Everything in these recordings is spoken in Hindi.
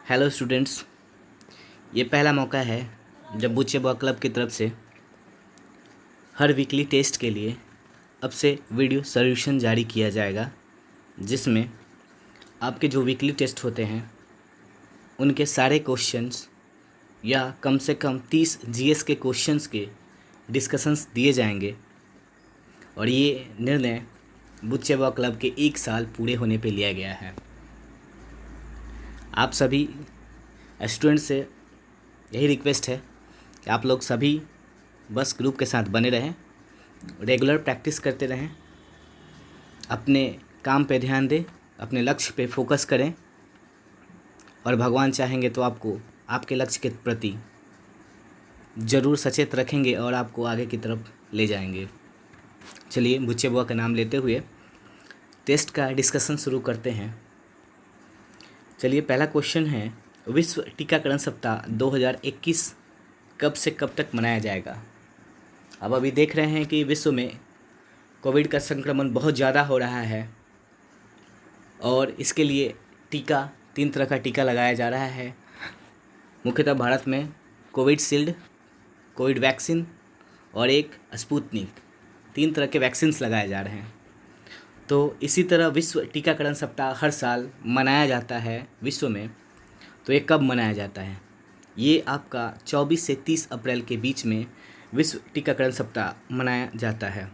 हेलो स्टूडेंट्स, ये पहला मौका है जब बुच्चे बॉय क्लब की तरफ से हर वीकली टेस्ट के लिए अब से वीडियो सॉल्यूशन जारी किया जाएगा, जिसमें आपके जो वीकली टेस्ट होते हैं उनके सारे क्वेश्चंस या कम से कम 30 जीएस के क्वेश्चंस के डिस्कशंस दिए जाएंगे। और ये निर्णय बुच्चे बॉय क्लब के 1 साल पूरे होने पे लिया गया है। आप सभी स्टूडेंट से यही रिक्वेस्ट है कि आप लोग सभी बस ग्रुप के साथ बने रहें, रेगुलर प्रैक्टिस करते रहें, अपने काम पे ध्यान दें, अपने लक्ष्य पे फोकस करें और भगवान चाहेंगे तो आपको आपके लक्ष्य के प्रति ज़रूर सचेत रखेंगे और आपको आगे की तरफ ले जाएंगे। चलिए बुच्चे बुआ का नाम लेते हुए टेस्ट का डिस्कशन शुरू करते हैं। चलिए पहला क्वेश्चन है, विश्व टीकाकरण सप्ताह 2021 कब से कब तक मनाया जाएगा। अब अभी देख रहे हैं कि विश्व में कोविड का संक्रमण बहुत ज़्यादा हो रहा है और इसके लिए 3 तरह का टीका लगाया जा रहा है। मुख्यतः भारत में कोविशील्ड, कोविड वैक्सीन और एक स्पुतनिक, 3 तरह के वैक्सीन्स लगाए जा रहे हैं। तो इसी तरह विश्व टीकाकरण सप्ताह हर साल मनाया जाता है विश्व में। तो ये कब मनाया जाता है? ये आपका 24 से 30 अप्रैल के बीच में विश्व टीकाकरण सप्ताह मनाया जाता है।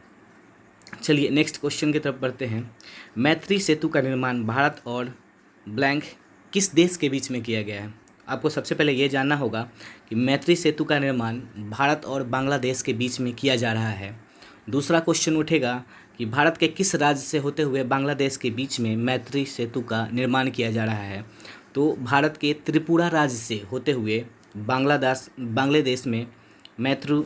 चलिए नेक्स्ट क्वेश्चन की तरफ बढ़ते हैं। मैत्री सेतु का निर्माण भारत और ब्लैंक किस देश के बीच में किया गया है? आपको सबसे पहले ये जानना होगा कि मैत्री सेतु का निर्माण भारत और बांग्लादेश के बीच में किया जा रहा है। दूसरा क्वेश्चन उठेगा कि भारत के किस राज्य से होते हुए बांग्लादेश के बीच में मैत्री सेतु का निर्माण किया जा रहा है? तो भारत के त्रिपुरा राज्य से होते हुए बांग्लादेश में मैत्री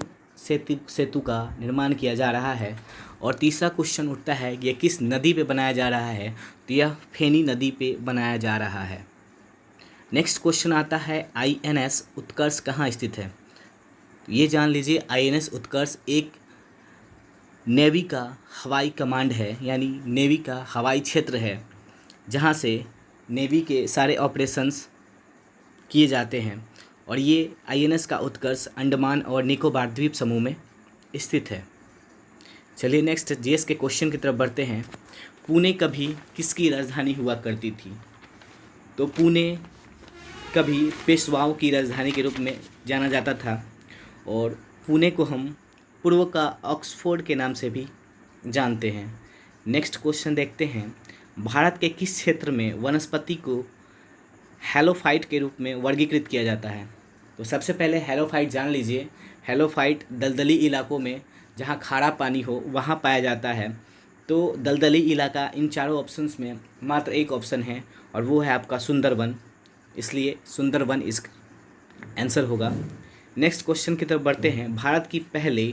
सेतु का निर्माण किया जा रहा है। और तीसरा क्वेश्चन उठता है कि यह किस नदी पे बनाया जा रहा है? तो यह फेनी नदी पे बनाया जा रहा है। नेक्स्ट क्वेश्चन आता है, आईएनएस उत्कर्ष कहाँ स्थित है? ये जान लीजिए, आईएनएस उत्कर्ष एक नेवी का हवाई कमांड है, यानी नेवी का हवाई क्षेत्र है, जहाँ से नेवी के सारे ऑपरेशंस किए जाते हैं। और ये आईएनएस का उत्कर्ष अंडमान और निकोबार द्वीप समूह में स्थित है। चलिए नेक्स्ट जीएस के क्वेश्चन की तरफ बढ़ते हैं। पुणे कभी किसकी राजधानी हुआ करती थी? तो पुणे कभी पेशवाओं की राजधानी के रूप में जाना जाता था और पुणे को हम पूर्व का ऑक्सफोर्ड के नाम से भी जानते हैं। नेक्स्ट क्वेश्चन देखते हैं, भारत के किस क्षेत्र में वनस्पति को हेलोफाइट के रूप में वर्गीकृत किया जाता है? तो सबसे पहले हेलोफाइट जान लीजिए। हेलोफाइट दलदली इलाकों में जहाँ खारा पानी हो वहाँ पाया जाता है। तो दलदली इलाका इन चारों ऑप्शंस में मात्र एक ऑप्शन है और वो है आपका सुंदरवन, इसलिए सुंदरवन इसका आंसर होगा। नेक्स्ट क्वेश्चन की तरफ बढ़ते हैं। भारत की पहले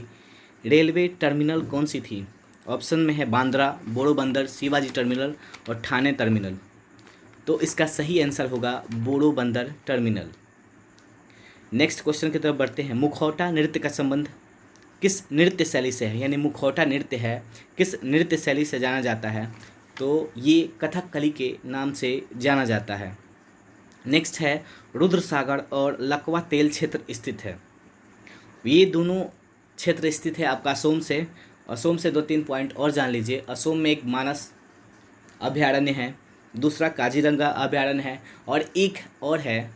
रेलवे टर्मिनल कौन सी थी? ऑप्शन में है बांद्रा, बोरोबंदर, शिवाजी टर्मिनल और ठाणे टर्मिनल। तो इसका सही आंसर होगा बोरोबंदर टर्मिनल। नेक्स्ट क्वेश्चन की तरफ बढ़ते हैं। मुखौटा नृत्य का संबंध किस नृत्य शैली से है? यानी मुखौटा नृत्य है किस नृत्य शैली से जाना जाता है? तो ये कथकली के नाम से जाना जाता है। नेक्स्ट है, रुद्रसागर और लकवा तेल क्षेत्र स्थित है। ये दोनों क्षेत्र स्थित है आपका असोम से। असोम से 2-3 पॉइंट और जान लीजिए। असोम में एक मानस अभयारण्य है, दूसरा काजीरंगा अभयारण्य है और एक और है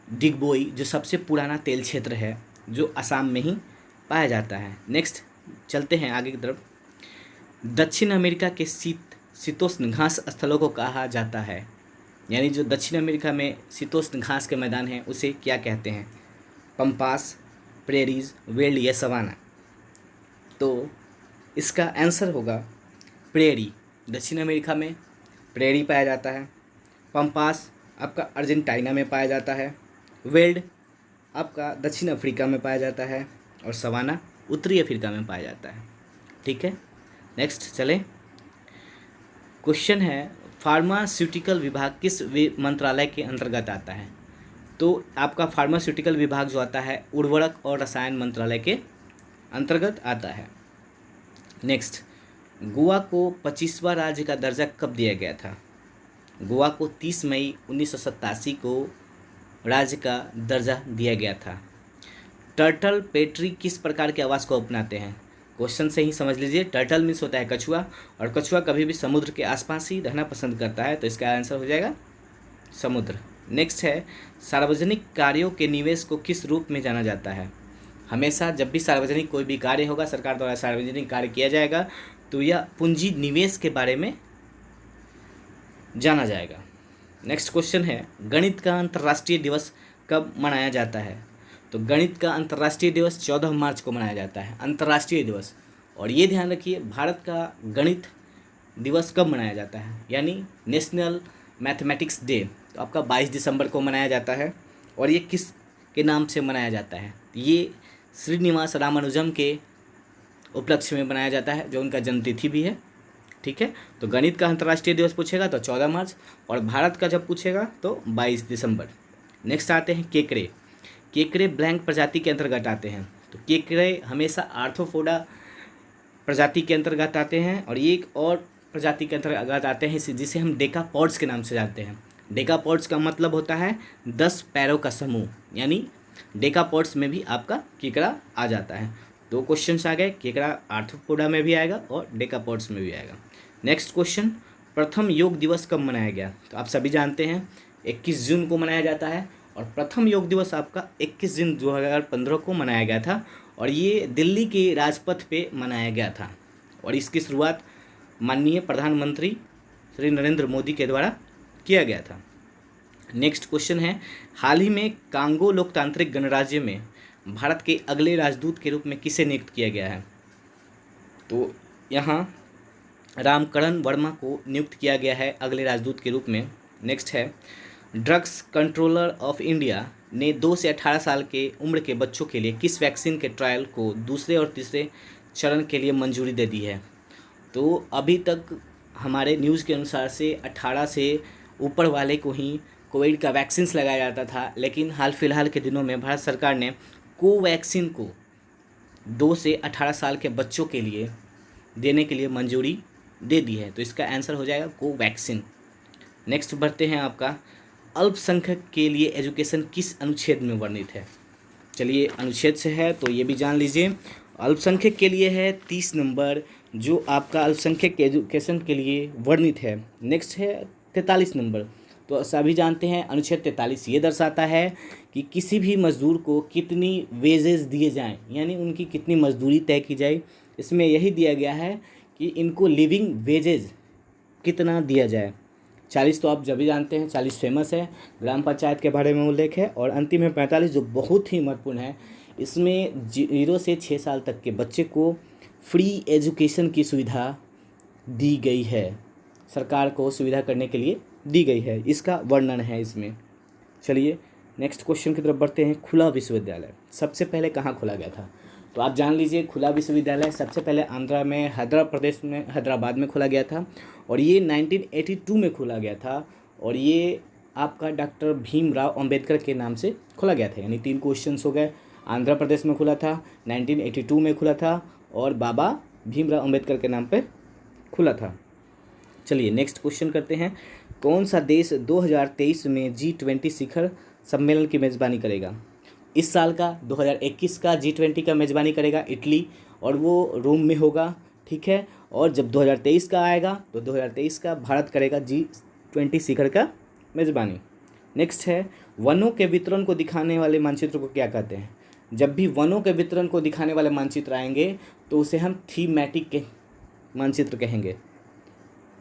डिगबोई, जो सबसे पुराना तेल क्षेत्र है जो असम में ही पाया जाता है। नेक्स्ट चलते हैं आगे की तरफ। दक्षिण अमेरिका के शीतोष्ण घास स्थलों को कहा जाता है? यानी जो दक्षिण अमेरिका में शीतोष्ण घास के मैदान हैं उसे क्या कहते हैं? पंपास, प्रेरीज, वेल्ड या सवाना? तो इसका आंसर होगा प्रेरी। दक्षिण अमेरिका में प्रेरी पाया जाता है। पंपास आपका अर्जेंटीना में पाया जाता है। वेल्ड आपका दक्षिण अफ्रीका में पाया जाता है और सवाना उत्तरी अफ्रीका में पाया जाता है। ठीक है, नेक्स्ट चलें। क्वेश्चन है, फार्मास्यूटिकल विभाग किस मंत्रालय के अंतर्गत आता है? तो आपका फार्मास्यूटिकल विभाग जो आता है उर्वरक और रसायन मंत्रालय के अंतर्गत आता है। नेक्स्ट, गोवा को 25वां राज्य का दर्जा कब दिया गया था? गोवा को 30 मई 1987 को राज्य का दर्जा दिया गया था। टर्टल पेट्री किस प्रकार के आवास को अपनाते हैं? क्वेश्चन से ही समझ लीजिए, टर्टल मीन्स होता है कछुआ, और कछुआ कभी भी समुद्र के आसपास ही रहना पसंद करता है, तो इसका आंसर हो जाएगा समुद्र। नेक्स्ट है, सार्वजनिक कार्यों के निवेश को किस रूप में जाना जाता है? हमेशा जब भी सार्वजनिक कोई भी कार्य होगा, सरकार द्वारा सार्वजनिक कार्य किया जाएगा, तो यह पूंजी निवेश के बारे में जाना जाएगा। नेक्स्ट क्वेश्चन है, गणित का अंतर्राष्ट्रीय दिवस कब मनाया जाता है? तो गणित का अंतर्राष्ट्रीय दिवस 14 मार्च को मनाया जाता है, अंतर्राष्ट्रीय दिवस। और ये ध्यान रखिए, भारत का गणित दिवस कब मनाया जाता है, यानी नेशनल मैथमेटिक्स डे, तो आपका 22 दिसंबर को मनाया जाता है। और ये किस के नाम से मनाया जाता है? ये श्रीनिवास रामानुजम के उपलक्ष्य में मनाया जाता है, जो उनका जन्मतिथि भी है। ठीक है, तो गणित का अंतर्राष्ट्रीय दिवस पूछेगा तो 14 मार्च, और भारत का जब पूछेगा तो 22 दिसंबर। नेक्स्ट आते हैं केकड़े। केकड़े ब्लैंक प्रजाति के अंतर्गत आते हैं, तो केकड़े हमेशा आर्थ्रोपोडा प्रजाति के अंतर्गत आते हैं, और ये एक और प्रजाति के अंतर्गत आते हैं जिसे हम डेकापॉड्स के नाम से जानते हैं। डेकापॉड्स का मतलब होता है 10 पैरों का समूह, यानी डेकापॉड्स में भी आपका केकड़ा आ जाता है। दो क्वेश्चंस आ गए, केकड़ा आर्थ्रोपोडा में भी आएगा और डेकापॉड्स में भी आएगा। नेक्स्ट क्वेश्चन, प्रथम योग दिवस कब मनाया गया? तो आप सभी जानते हैं 21 जून को मनाया जाता है, और प्रथम योग दिवस आपका 21 जून 2015 को मनाया गया था, और ये दिल्ली के राजपथ पे मनाया गया था, और इसकी शुरुआत माननीय प्रधानमंत्री श्री नरेंद्र मोदी के द्वारा किया गया था। नेक्स्ट क्वेश्चन है, हाल ही में कांगो लोकतांत्रिक गणराज्य में भारत के अगले राजदूत के रूप में किसे नियुक्त किया गया है? तो यहाँ रामकरण वर्मा को नियुक्त किया गया है अगले राजदूत के रूप में। नेक्स्ट है, ड्रग्स कंट्रोलर ऑफ इंडिया ने 2 से 18 साल के उम्र के बच्चों के लिए किस वैक्सीन के ट्रायल को दूसरे और तीसरे चरण के लिए मंजूरी दे दी है? तो अभी तक हमारे न्यूज़ के अनुसार से 18 से ऊपर वाले को ही कोविड का वैक्सीन्स लगाया जाता था, लेकिन हाल फिलहाल के दिनों में भारत सरकार ने कोवैक्सीन को 2 से 18 साल के बच्चों के लिए देने के लिए मंजूरी दे दी है, तो इसका आंसर हो जाएगा कोवैक्सीन। नेक्स्ट बढ़ते हैं, आपका अल्पसंख्यक के लिए एजुकेशन किस अनुच्छेद में वर्णित है? चलिए, अनुच्छेद से है तो ये भी जान लीजिए। अल्पसंख्यक के लिए है 30 नंबर, जो आपका अल्पसंख्यक के एजुकेशन के लिए वर्णित है। नेक्स्ट है 43 नंबर, तो सभी जानते हैं अनुच्छेद 43 ये दर्शाता है कि किसी भी मजदूर को कितनी वेजेस दिए जाएं, यानी उनकी कितनी मजदूरी तय की जाए। इसमें यही दिया गया है कि इनको लिविंग वेजेस कितना दिया जाए। 40 तो आप जब भी जानते हैं, 40 फेमस है, ग्राम पंचायत के बारे में उल्लेख है। और अंतिम है 45, जो बहुत ही महत्वपूर्ण है। इसमें 0 से 6 साल तक के बच्चे को फ्री एजुकेशन की सुविधा दी गई है, सरकार को सुविधा करने के लिए दी गई है, इसका वर्णन है इसमें। चलिए नेक्स्ट क्वेश्चन की तरफ बढ़ते हैं। खुला विश्वविद्यालय सबसे पहले कहाँ खोला गया था? तो आप जान लीजिए, खुला विश्वविद्यालय सबसे पहले आंध्रा में हैदराबाद में खोला गया था, और ये 1982 में खोला गया था, और ये आपका डॉक्टर भीमराव अंबेडकर के नाम से खोला गया था। यानी 3 क्वेश्चन हो गए। आंध्र प्रदेश में खुला था, 1982 में खुला था, और बाबा भीमराव अंबेडकर के नाम पे खुला था। चलिए नेक्स्ट क्वेश्चन करते हैं। कौन सा देश 2023 में G20 शिखर सम्मेलन की मेज़बानी करेगा? इस साल का 2021 का G20 का मेज़बानी करेगा इटली, और वो रोम में होगा। ठीक है, और जब 2023 का आएगा तो 2023 का भारत करेगा G20 शिखर का मेज़बानी। नेक्स्ट है, वनों के वितरण को दिखाने वाले मानचित्र को क्या कहते हैं? जब भी वनों के वितरण को दिखाने वाले मानचित्र आएंगे तो उसे हम थीमेटिक के मानचित्र कहेंगे।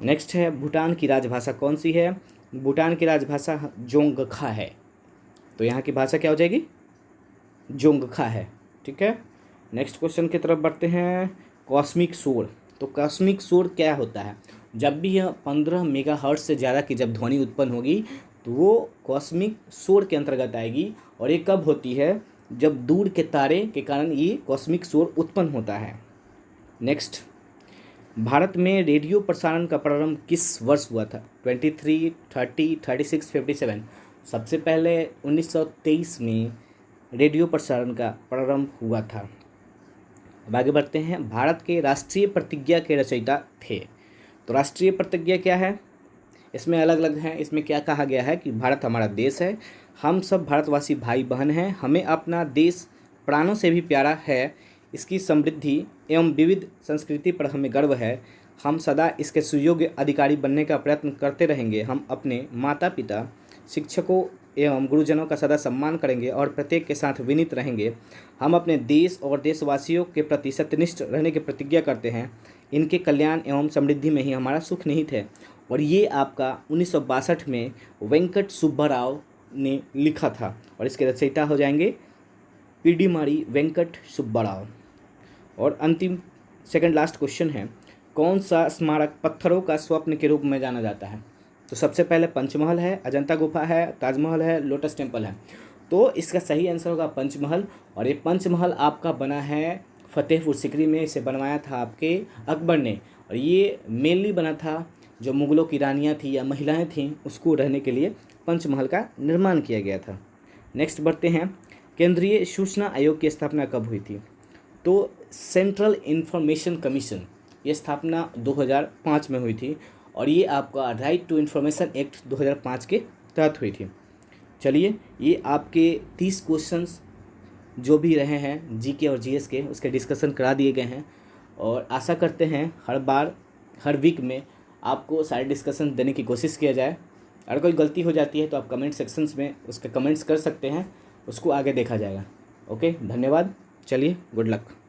नेक्स्ट है, भूटान की राजभाषा कौन सी है? भूटान की राजभाषा जोंगखा है, तो यहाँ की भाषा क्या हो जाएगी? जोंगखा है। ठीक है, नेक्स्ट क्वेश्चन की तरफ बढ़ते हैं। कॉस्मिक शोर, तो कॉस्मिक शोर क्या होता है? जब भी यह 15 मेगाहर्ट्ज से ज़्यादा की जब ध्वनि उत्पन्न होगी तो वो कॉस्मिक शोर के अंतर्गत आएगी, और ये कब होती है? जब दूर के तारे के कारण ये कॉस्मिक शोर उत्पन्न होता है। नेक्स्ट, भारत में रेडियो प्रसारण का प्रारंभ किस वर्ष हुआ था? 23, 30, 36, 57। सबसे पहले 1923 में रेडियो प्रसारण का प्रारंभ हुआ था। अब आगे बढ़ते हैं। भारत के राष्ट्रीय प्रतिज्ञा के रचयिता थे, तो राष्ट्रीय प्रतिज्ञा क्या है? इसमें अलग अलग हैं। इसमें क्या कहा गया है कि भारत हमारा देश है, हम सब भारतवासी भाई बहन हैं, हमें अपना देश प्राणों से भी प्यारा है, इसकी समृद्धि एवं विविध संस्कृति पर हमें गर्व है, हम सदा इसके सुयोग्य अधिकारी बनने का प्रयत्न करते रहेंगे, हम अपने माता पिता, शिक्षकों एवं गुरुजनों का सदा सम्मान करेंगे और प्रत्येक के साथ विनीत रहेंगे, हम अपने देश और देशवासियों के प्रति सत्यनिष्ठ रहने की प्रतिज्ञा करते हैं, इनके कल्याण एवं समृद्धि में ही हमारा सुख निहित है। और ये आपका 1962 में वेंकट सुब्बा राव ने लिखा था और इसके रचयिता हो जाएंगे पीडीमारी वेंकट सुब्बा राव। और अंतिम सेकंड लास्ट क्वेश्चन है, कौन सा स्मारक पत्थरों का स्वप्न के रूप में जाना जाता है? तो सबसे पहले पंचमहल है, अजंता गुफा है, ताजमहल है, लोटस टेम्पल है। तो इसका सही आंसर होगा पंचमहल। और ये पंचमहल आपका बना है फतेहपुर सिकरी में, इसे बनवाया था आपके अकबर ने। और ये मेनली बना था जो मुग़लों की रानियाँ थी या महिलाएं थीं उसको रहने के लिए पंचमहल का निर्माण किया गया था। नेक्स्ट बढ़ते हैं, केंद्रीय सूचना आयोग की स्थापना कब हुई थी? तो सेंट्रल इंफॉर्मेशन कमीशन, ये स्थापना 2005 में हुई थी और ये आपका राइट टू इन्फॉर्मेशन एक्ट 2005 के तहत हुई थी। चलिए, ये आपके 30 क्वेश्चंस जो भी रहे हैं जीके और जीएस के, उसके डिस्कशन करा दिए गए हैं। और आशा करते हैं हर बार हर वीक में आपको सारे डिस्कशन देने की कोशिश किया जाए। अगर कोई गलती हो जाती है तो आप कमेंट सेक्शंस में उसके कमेंट्स कर सकते हैं, उसको आगे देखा जाएगा। ओके, धन्यवाद। चलिए, गुड लक।